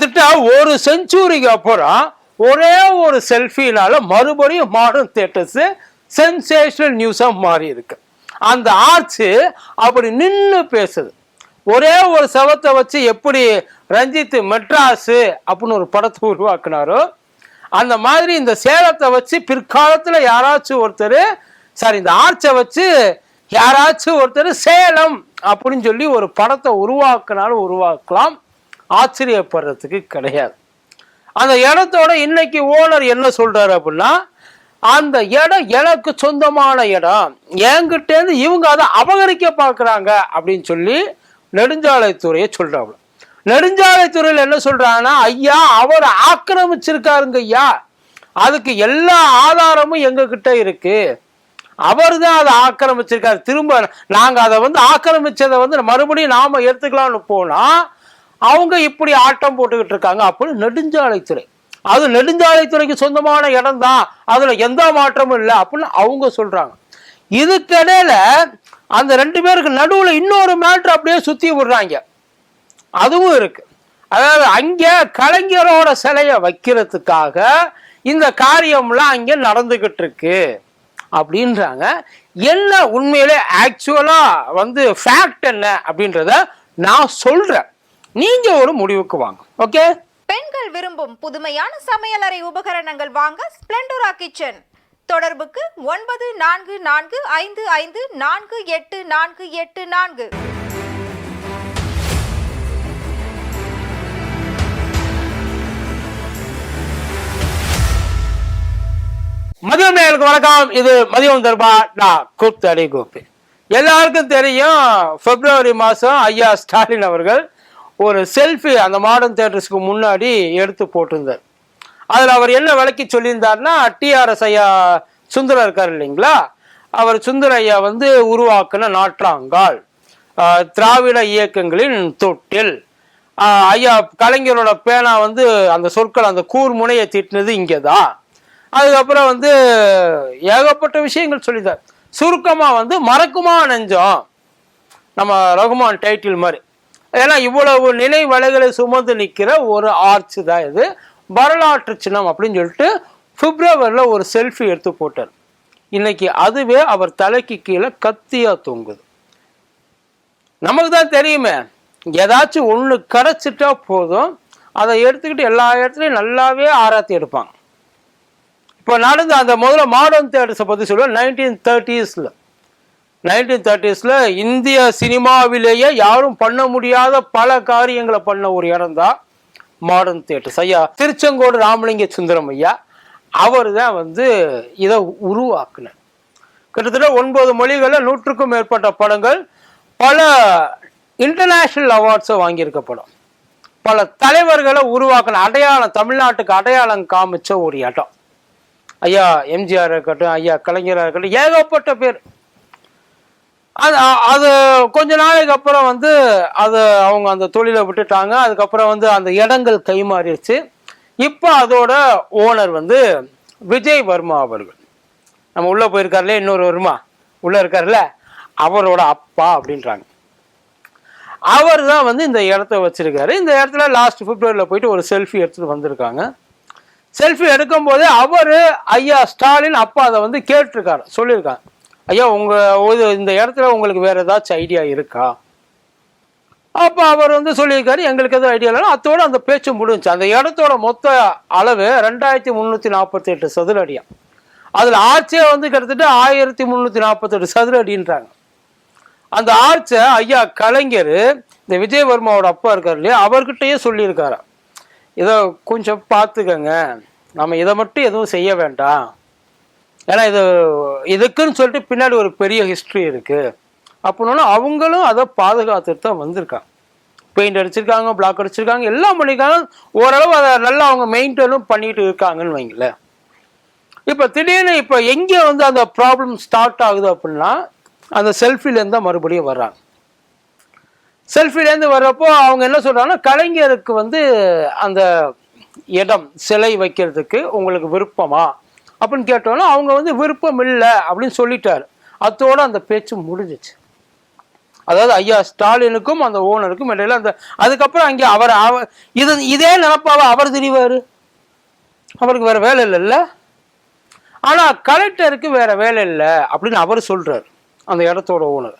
கிட்டத்தட்ட ஒரு செஞ்சுரிக்கு அப்புறம் ஒரே ஒரு செல்ஃபினால மறுபடியும் மாடர்ன் தியேட்டர்ஸ் சென்சேஷனல் நியூஸா மாறி இருக்கு. அந்த ஆர்ட்ஸ் அப்படி நின்று பேசுது. ஒரே ஒரு சவத்தை வச்சு எப்படி ரஞ்சித் மெட்ராஸ் அப்படின்னு ஒரு படத்தை உருவாக்குனாரோ அந்த மாதிரி இந்த சேலத்தை வச்சு பிற்காலத்துல யாராச்சும் ஒருத்தர் இந்த ஆர்ச்சை வச்சு யாராச்சும் ஒருத்தர் சேலம் அப்படின்னு சொல்லி ஒரு படத்தை உருவாக்குனாலும் உருவாக்கலாம், ஆச்சரியப்படுறதுக்கு கிடையாது. அந்த இடத்தோட இன்னைக்கு ஓனர் என்ன சொல்றாரு அப்படின்னா, அந்த இடம் எனக்கு சொந்தமான இடம், என்கிட்டேருந்து இவங்க அதை அபகரிக்க பார்க்குறாங்க அப்படின்னு சொல்லி நெடுஞ்சாலைத்துறையை சொல்றாங்க. நெடுஞ்சாலைத்துறையில் என்ன சொல்றாங்கன்னா, ஐயா அவர் ஆக்கிரமிச்சிருக்காருங்க ஐயா, அதுக்கு எல்லா ஆதாரமும் எங்க கிட்ட இருக்கு, அவர் தான் அதை ஆக்கிரமிச்சிருக்காரு, திரும்ப நாங்க அதை ஆக்கிரமிச்சதை மறுபடியும் நாம எடுத்துக்கலாம்னு போனா அவங்க இப்படி ஆட்டம் போட்டுக்கிட்டு இருக்காங்க அப்படின்னு நெடுஞ்சாலைத்துறை, அது நெடுஞ்சாலைத்துறைக்கு சொந்தமான இடம் தான், அதுல எந்த மாற்றமும் இல்லை அப்படின்னு அவங்க சொல்றாங்க. இதுக்கிடையில அந்த ரெண்டு பேருக்கு நடுவுல இன்னொரு மேட்ரு அப்படியே சுத்தி விடுறாங்க, அதுவும் இருக்கு. அதாவது அங்க கலைஞரோட சிலையை வைக்கிறதுக்காக இந்த காரியம்லாம் அங்க நடந்துகிட்டு இருக்கு அப்படின்றாங்க. என்ன உண்மையிலே ஆக்சுவலா ஃபேக்ட் என்ன அப்படின்றத நான் சொல்றேன், நீங்க ஒரு முடிவுக்கு வாங்க. ஓகே, பெண்கள் விரும்பும் புதுமையான சமையலறை உபகரணங்கள் வாங்க ஸ்பிளெண்டோரா கிச்சன். தொடர்புக்கு 9445548484. மதியம் நேயர்களுக்கு வணக்கம். இது மதியம் தர்பா, நான் கூத்தடி கோபி. எல்லாருக்கும் தெரியும், பிப்ரவரி மாதம் ஐயா ஸ்டாலின் அவர்கள் ஒரு செல்ஃபி அந்த மாடர்ன் தியேட்டர்ஸ்க்கு முன்னாடி எடுத்து போட்டிருந்தார். அதில் அவர் என்ன விளக்கி சொல்லியிருந்தார்னா, டிஆர்எஸ் ஐயா சுந்தரம் இருக்கார் இல்லைங்களா, அவர் சுந்தர ஐயா உருவாக்குன நாற்றாங்கால், திராவிட இயக்கங்களின் தொட்டில், ஐயா கலைஞரோட பேனா அந்த சொற்கள் அந்த கூர்முனையை திட்டினது இங்கே தான். அதுக்கப்புறம் ஏகப்பட்ட விஷயங்கள் சொல்லிட்டார். சுருக்கமா மறக்குமா நெஞ்சம், நம்ம ரகுமான் டைட்டில் மாதிரி. ஏன்னா இவ்வளவு நினைவலைகளை சுமந்து நிற்கிற ஒரு ஆர்ட்ஸ் தான் இது, வரலாற்று சின்னம் அப்படின்னு சொல்லிட்டு பிப்ரவரியில் ஒரு செல்ஃபி எடுத்து போட்டார். இன்னைக்கு அதுவே அவர் தலைக்கு கீழே கத்தியா தொங்குது. நமக்கு தான் தெரியுமே, ஏதாச்சும் ஒன்று கிடைச்சிட்டா போதும் அதை எடுத்துக்கிட்டு எல்லா இடத்துலையும் நல்லாவே ஆராத்தி எடுப்பாங்க. இப்போ நடந்த அந்த முதல்ல மாடர்ன் தியேட்டர்ஸை பற்றி சொல்லுவேன். 1930s இந்திய சினிமாவிலேயே யாரும் பண்ண முடியாத பல காரியங்களை பண்ண ஒரு இடம் தான் மாடர்ன் தியேட்டர்ஸ். ஐயா திருச்செங்கோடு ராமலிங்க சுந்தரம் ஐயா அவர் தான் இதை உருவாக்குனார். கிட்டத்தட்ட 9 மொழிகளில் 100க்கும் மேற்பட்ட படங்கள், பல இன்டர்நேஷ்னல் அவார்ட்ஸை வாங்கியிருக்க படம், பல தலைவர்களை உருவாக்கின அடையாளம், தமிழ்நாட்டுக்கு அடையாளம் காமிச்ச ஒரு இடம். ஐயா எம்ஜிஆர் இருக்கட்டும், ஐயா கலைஞராக இருக்கட்டும், ஏகப்பட்ட பேர். அது கொஞ்ச நாளைக்கு அப்புறம் அது அவங்க அந்த தொழிலை விட்டுட்டாங்க. அதுக்கப்புறம் அந்த இடங்கள் கைமாறிடுச்சு. இப்போ அதோட ஓனர் விஜய் வர்மா அவர்கள், நம்ம உள்ள போயிருக்காருல, இன்னொரு வர்மா உள்ள இருக்காருல்ல, அவரோட அப்பா அப்படின்றாங்க. அவர் தான் இந்த இடத்த வச்சிருக்காரு. இந்த இடத்துல லாஸ்ட் பிப்ரவரியில் போயிட்டு ஒரு செல்ஃபி எடுத்துட்டு வந்திருக்காங்க. செல்ஃபி எடுக்கும் போது அவர் ஐயா ஸ்டாலின் அப்பா அதை கேட்டிருக்காரு, சொல்லியிருக்காங்க, ஐயா இந்த இடத்துல உங்களுக்கு வேற ஏதாச்சும் ஐடியா இருக்கா? அப்போ அவர் சொல்லியிருக்காரு, எங்களுக்கு எதுவும் ஐடியா இல்லைன்னா. அதோட அந்த பேச்சு முடிஞ்சு. அந்த இடத்தோட மொத்த அளவு 2348 சதுர அடியா. அதில் ஆர்ச்சே கிட்டத்தட்ட 1348 சதுர அடின்றாங்க. அந்த ஆர்ச்சை ஐயா கலைஞர், இந்த விஜயவர்மாவோட அப்பா இருக்காரு இல்லையா, அவர்கிட்டயே சொல்லியிருக்காரு, இதை கொஞ்சம் பார்த்துக்கங்க, நம்ம இதை மட்டும் எதுவும் செய்ய வேண்டாம், ஏன்னா இதுக்குன்னு சொல்லிட்டு பின்னாடி ஒரு பெரிய ஹிஸ்ட்ரி இருக்கு அப்படின்னா அவங்களும் அதை பாதுகாத்துட்டு தான் வந்திருக்காங்க. பெயிண்ட் அடிச்சிருக்காங்க, பிளாக் அடிச்சிருக்காங்க, எல்லாம் பண்ணியிருக்காங்க. ஓரளவு அதை நல்லா அவங்க மெயின்டைனும் பண்ணிட்டு இருக்காங்கன்னு வைங்களேன். இப்போ திடீர்னு இப்போ எங்கே அந்த ப்ராப்ளம் ஸ்டார்ட் ஆகுது அப்படின்னா, அந்த செல்ஃபிலேருந்து தான் மறுபடியும் வர்றாங்க. செல்ஃபிலேருந்து வர்றப்போ அவங்க என்ன சொல்கிறாங்கன்னா, கலைஞருக்கு அந்த இடம் சிலை வைக்கிறதுக்கு உங்களுக்கு விருப்பமா அப்படின்னு கேட்டோன்னா அவங்க விருப்பம் இல்லை அப்படின்னு சொல்லிட்டாரு. அதோட அந்த பேச்சு முடிஞ்சிச்சு. அதாவது ஐயா ஸ்டாலினுக்கும் அந்த ஓனருக்கும் இடையில அந்த அதுக்கப்புறம் அங்கே இதே நினப்பாவ அவர் திரிவாரு, அவருக்கு வேற வேலை இல்லைல்ல. ஆனா கலெக்டருக்கு வேற வேலை இல்லை அப்படின்னு அவர் சொல்றாரு, அந்த இடத்தோட ஓனர்.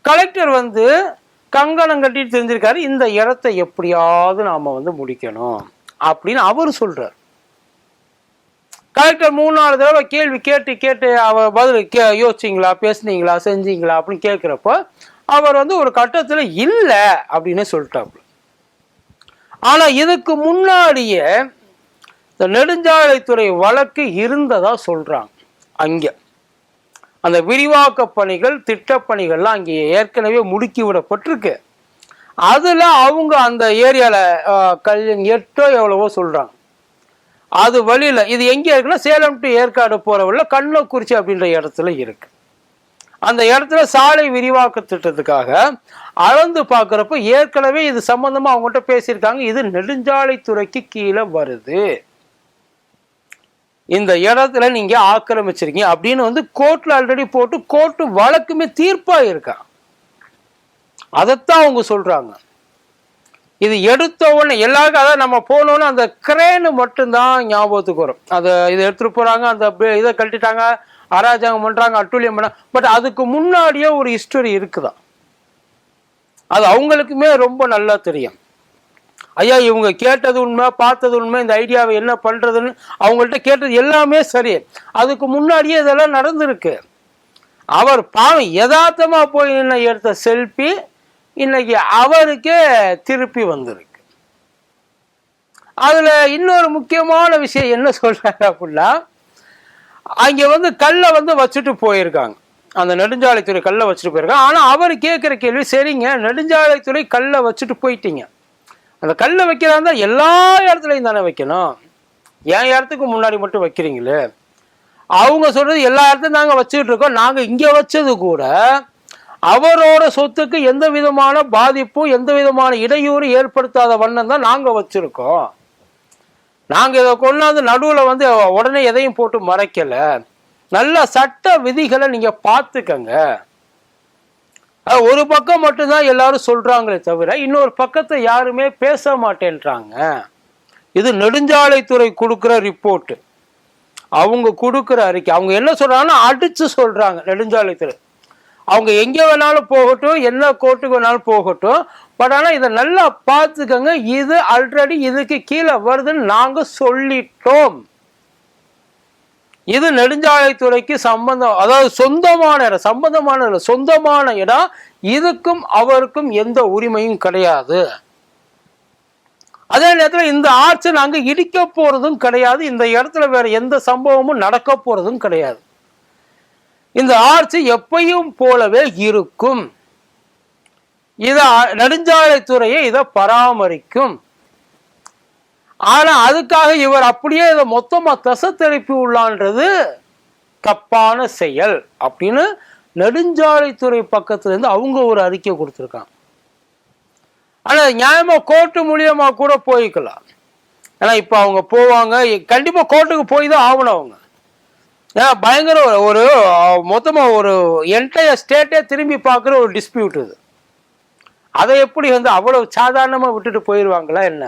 கலெக்டர் வந்து கங்கணம் கட்டிட்டு தெரிஞ்சிருக்காரு, இந்த இடத்த எப்படியாவது நாம வந்து முடிக்கணும் அப்படின்னு அவர் சொல்றாரு. கலெக்டர் 3-4 தடவை கேள்வி கேட்டு அவர் பதில் யோசிச்சிங்களா, பேசுனீங்களா, செஞ்சீங்களா அப்படின்னு கேட்குறப்போ அவர் வந்து ஒரு கட்டத்தில் இல்லை அப்படின்னு சொல்லிட்டாப்புல. ஆனா இதுக்கு முன்னாடியே இந்த நெடுஞ்சாலைத்துறை வழக்கு இருந்ததா சொல்றாங்க. அங்க அந்த விரிவாக்க பணிகள், திட்டப்பணிகள்லாம் அங்கே ஏற்கனவே முடுக்கி விடப்பட்டிருக்கு. அதுல அவங்க அந்த ஏரியால எட்டோ எவ்வளவோ சொல்றாங்க. அது வழியில இது எங்க இருக்குன்னா சேலம் டு ஏற்காடு போற வழியில கண்ணக்குறிச்சி அப்படின்ற இடத்துல இருக்கு. அந்த இடத்துல சாலை விரிவாக்க திட்டத்துக்காக அளந்து பார்க்கறப்ப ஏற்கனவே இது சம்பந்தமா அவங்ககிட்ட பேசியிருக்காங்க. இது நெடுஞ்சாலைத்துறைக்கு கீழே வருது, இந்த இடத்துல நீங்க ஆக்கிரமிச்சிருக்கீங்க அப்படின்னு வந்து கோர்ட்ல ஆல்ரெடி போட்டு கோர்ட்டு வழக்குமே தீர்ப்பா இருக்கா. அதைத்தான் அவங்க சொல்றாங்க. இது எடுத்த உடனே எல்லாருக்கும் அதாவது நம்ம போனோன்னு அந்த கிரேனு மட்டும்தான் ஞாபகத்துக்கு வரும். அதை இதை எடுத்துட்டு போறாங்க, அந்த இதை கழட்டிட்டாங்க, அராஜகம் பண்றாங்க, அட்டூழியம் பண்ண. பட் அதுக்கு முன்னாடியே ஒரு ஹிஸ்டரி இருக்குதான், அது அவங்களுக்குமே ரொம்ப நல்லா தெரியும். ஐயா இவங்க கேட்டது உண்மை, பார்த்தது உண்மை, இந்த ஐடியாவை என்ன பண்றதுன்னு அவங்கள்ட்ட கேட்டது எல்லாமே சரி. அதுக்கு முன்னாடியே இதெல்லாம் நடந்திருக்கு. அவர் பாவம் யதார்த்தமா போய் நின்று எடுத்த செல்ஃபி இன்னைக்கு அவருக்கே திருப்பி வந்திருக்கு. அதுல இன்னொரு முக்கியமான விஷயம் என்ன சொல்றாங்க அப்படின்னா, அங்க வந்து கல்லை வந்து வச்சுட்டு போயிருக்காங்க, அந்த நெடுஞ்சாலைத்துறை கல்லை வச்சுட்டு போயிருக்காங்க. ஆனா அவர் கேட்கிற கேள்வி, சரிங்க நெடுஞ்சாலைத்துறை கல்லை வச்சுட்டு போயிட்டீங்க, அந்த கல்லை வைக்கிறாங்க எல்லா இடத்துலையும் தானே வைக்கணும், என் இடத்துக்கு முன்னாடி மட்டும் வைக்கிறீங்களே. அவங்க சொல்றது எல்லா இடத்துலையும் நாங்கள் வச்சுக்கிட்டு இருக்கோம், நாங்கள் இங்கே வச்சது கூட அவரோட சொத்துக்கு எந்த விதமான பாதிப்பும் எந்த விதமான இடையூறு ஏற்படுத்தாத வண்ணம் தான் நாங்கள் வச்சிருக்கோம். நாங்கள் இதை கொண்டாந்து நடுவில் வந்து உடனே எதையும் போட்டு மறைக்கல. நல்ல சட்ட விதிகளை நீங்க பார்த்துக்கங்க. ஒரு பக்கம் மட்டும்தான் எல்லாரும் சொல்றாங்களே தவிர இன்னொரு பக்கத்தை யாருமே பேச மாட்டேன்றாங்க. இது நெடுஞ்சாலைத்துறை கொடுக்குற ரிப்போர்ட், அவங்க கொடுக்குற அறிக்கை. அவங்க என்ன சொல்றாங்கன்னா அடிச்சு சொல்றாங்க நெடுஞ்சாலைத்துறை. அவங்க எங்கே வேணாலும் போகட்டும், என்ன கோர்ட்டுக்கு வேணாலும் போகட்டும், பட் ஆனால் இதை நல்லா பார்த்துக்கங்க, இது ஆல்ரெடி இதுக்கு கீழே வருதுன்னு நாங்க சொல்லிட்டோம். இது நெடுஞ்சாலைத்துறைக்கு சம்பந்தம், அதாவது சொந்தமான இடம், சம்பந்தமான இடம், சொந்தமான இடம். இதுக்கும் அவருக்கும் எந்த உரிமையும் கிடையாது. அதே நேரத்தில் இந்த ஆட்சி நாங்க இடிக்க போறதும் கிடையாது, இந்த இடத்துல வேற எந்த சம்பவமும் நடக்க போறதும் கிடையாது. இந்த ஆட்சி எப்பையும் போலவே இருக்கும். இத நெடுஞ்சாலைத்துறையை இதை பராமரிக்கும். ஆனா அதுக்காக இவர் அப்படியே இதை மொத்தமா தசை திருப்பி உள்ளான்றது தப்பான செயல் அப்படின்னு நெடுஞ்சாலைத்துறை பக்கத்துல இருந்து அவங்க ஒரு அறிக்கை கொடுத்துருக்காங்க. ஆனா நியாயமா கோர்ட்டு மூலியமா கூட போய்க்கலாம். ஏன்னா இப்ப அவங்க போவாங்க, கண்டிப்பா கோர்ட்டுக்கு போய் தான் ஆகணும். அவங்க பயங்கர ஒரு மொத்தமா ஒரு என்டையர் ஸ்டேட்டே திரும்பி பார்க்குற ஒரு டிஸ்பியூட் இது. அதை எப்படி வந்து அவ்வளவு சாதாரணமா விட்டுட்டு போயிடுவாங்களா என்ன?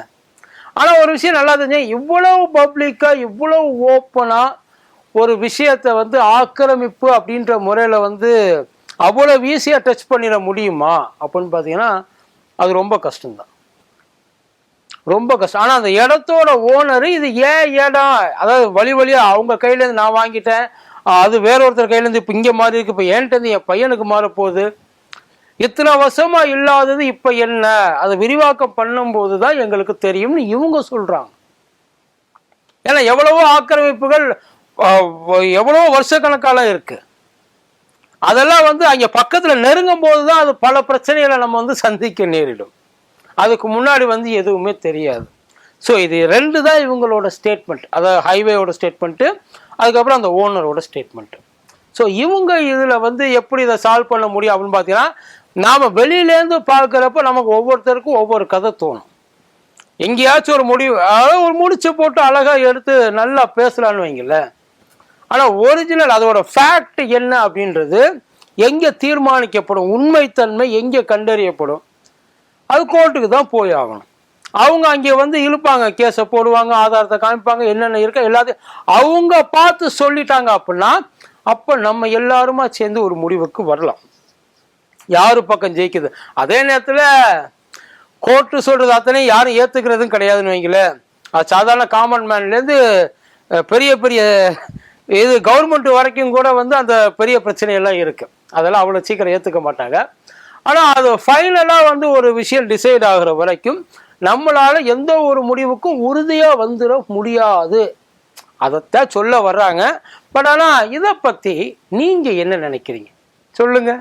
ஆனா ஒரு விஷயம் நல்லா தெரிஞ்சு, இவ்வளவு பப்ளிக்கா இவ்வளவு ஓப்பனா ஒரு விஷயத்தை வந்து ஆக்கிரமிப்பு அப்படின்ற முறையில வந்து அவ்வளவு ஈஸியா டச் பண்ணிட முடியுமா அப்படின்னு பாத்தீங்கன்னா அது ரொம்ப கஷ்டம்தான், ரொம்ப கஷ்டம். ஆனா அந்த இடத்தோட ஓனரு இது ஏன் இடம், அதாவது வழியா அவங்க கையில இருந்து நான் வாங்கிட்டேன், அது வேற ஒருத்தர் கையில இருந்து இப்ப இங்க மாறி இருக்கு, இப்ப என்கிட்ட இருந்து என் பையனுக்கு மாற போகுது, இத்தனை வருஷமா இல்லாதது இப்ப என்ன, அதை விரிவாக்கம் பண்ணும் போதுதான் எங்களுக்கு தெரியும்னு இவங்க சொல்றாங்க. ஏன்னா எவ்வளவோ ஆக்கிரமிப்புகள் எவ்வளவோ வருஷக்கணக்கால இருக்கு. அதெல்லாம் வந்து அங்க பக்கத்துல நெருங்கும் போதுதான் அது பல பிரச்சனைகளை நம்ம வந்து சந்திக்க நேரிடும். அதுக்கு முன்னாடி வந்து எதுவுமே தெரியாது. ஸோ இது ரெண்டு தான் இவங்களோட ஸ்டேட்மெண்ட், அதாவது ஹைவேயோட ஸ்டேட்மெண்ட்டு, அதுக்கப்புறம் அந்த ஓனரோட ஸ்டேட்மெண்ட்டு. ஸோ இவங்க இதில் வந்து எப்படி இதை சால்வ் பண்ண முடியும் அப்படின்னு பார்த்தீங்கன்னா, நாம் வெளியிலேருந்து பார்க்குறப்ப நமக்கு ஒவ்வொருத்தருக்கும் ஒவ்வொரு கதை தோணும். எங்கேயாச்சும் ஒரு முடிவு, அதாவது ஒரு முடிச்சு போட்டு அழகாக எடுத்து நல்லா பேசலான்னு வைங்கள. ஆனால் ஒரிஜினல் அதோட ஃபேக்ட் என்ன அப்படின்றது எங்கே தீர்மானிக்கப்படும், உண்மைத்தன்மை எங்கே கண்டறியப்படும், அது கோர்ட்டுக்கு தான் போய் ஆகணும். அவங்க அங்கே வந்து இழுப்பாங்க, கேஸை போடுவாங்க, ஆதாரத்தை காமிப்பாங்க, என்னென்ன இருக்க எல்லாத்தையும் அவங்க பார்த்து சொல்லிட்டாங்க அப்படின்னா அப்போ நம்ம எல்லாருமா சேர்ந்து ஒரு முடிவுக்கு வரலாம், யாரு பக்கம் ஜெயிக்குது. அதே நேரத்தில் கோர்ட்டு சொல்றது அத்தனை யாரும் ஏற்றுக்கிறதும் கிடையாதுன்னு வைங்களேன். அது சாதாரண காமன் மேன்லேருந்து பெரிய பெரிய இது கவர்மெண்ட் வரைக்கும் கூட வந்து அந்த பெரிய பிரச்சனையெல்லாம் இருக்கு. அதெல்லாம் அவ்வளோ சீக்கிரம் ஏற்றுக்க மாட்டாங்க. ஆனால் அது ஃபைனலாக வந்து ஒரு விஷயம் டிசைட் ஆகிற வரைக்கும் நம்மளால எந்த ஒரு முடிவுக்கும் உறுதியாக வந்துட முடியாது. அதைத்தான் சொல்ல வர்றாங்க. பட் ஆனால் இதை பற்றி நீங்கள் என்ன நினைக்கிறீங்க சொல்லுங்க.